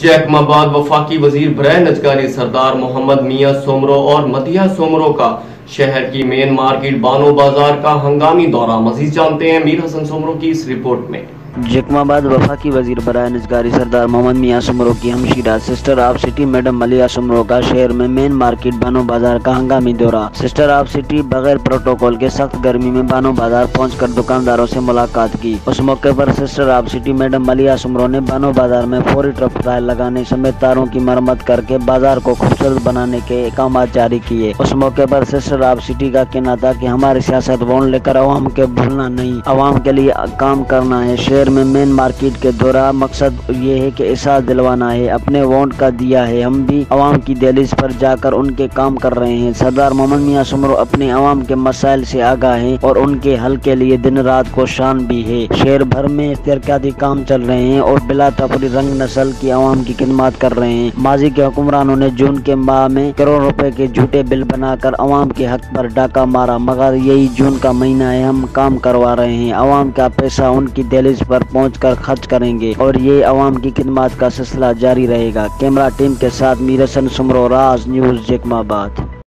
जैकमाबाद वफाकी वजीर बराए नजकारी सरदार मोहम्मद मियां सोमरो और मदिया सोमरो का शहर की मेन मार्केट बानो बाजार का हंगामी दौरा। मजीद जानते हैं मीर हसन सोमरो की इस रिपोर्ट में। जैकमाबाद वफाकी वजीर बराए नजकारी सरदार मोहम्मद मियां सोमरो की हमशीरा सिस्टर ऑफ सिटी मैडम मलिया सोमरो का शहर में मेन मार्केट बानो बाजार का हंगामी दौरा। सिस्टर ऑफ सिटी बगैर प्रोटोकॉल के सख्त गर्मी में बानो बाजार पहुंचकर दुकानदारों से मुलाकात की। उस मौके पर सिस्टर ऑफ सिटी मैडम मलिया सोमरो ने बानो बाजार में फौरी ट्रफाइल लगाने समेत तारों की मरम्मत करके बाजार को खूबसूरत बनाने के अहकाम जारी किए। उस मौके पर सिस्टर ऑफ सिटी का कहना था कि हमारी सियासत वोट लेकर अवाम के भूलना नहीं, अवाम के लिए काम करना है। शहर में मेन मार्केट के दौरा मकसद ये है कि एहसास दिलवाना है, अपने वोट का दिया है, हम भी अवाम की दहलीज पर जाकर उनके काम कर रहे हैं। सरदार मोहम्मद मियां सोमरो अपने अवाम के मसाइल से आगाह हैं और उनके हल के लिए दिन रात कोशान भी है। शहर भर में तरक्याती काम चल रहे हैं और बिला तफरी रंग नस्ल की अवाम की खिदमत कर रहे हैं। माजी के हुक्मरानों ने जून के माह में करोड़ रुपए के झूठे बिल बनाकर अवाम के हक पर डाका मारा, मगर यही जून का महीना है, हम काम करवा रहे हैं। अवाम का पैसा उनकी दहलीज पर पहुंचकर खर्च करेंगे और ये अवाम की खिदमत का सिलसिला जारी रहेगा। कैमरा टीम के साथ मीर हसन सोमरो, राज न्यूज़, जैकमाबाद।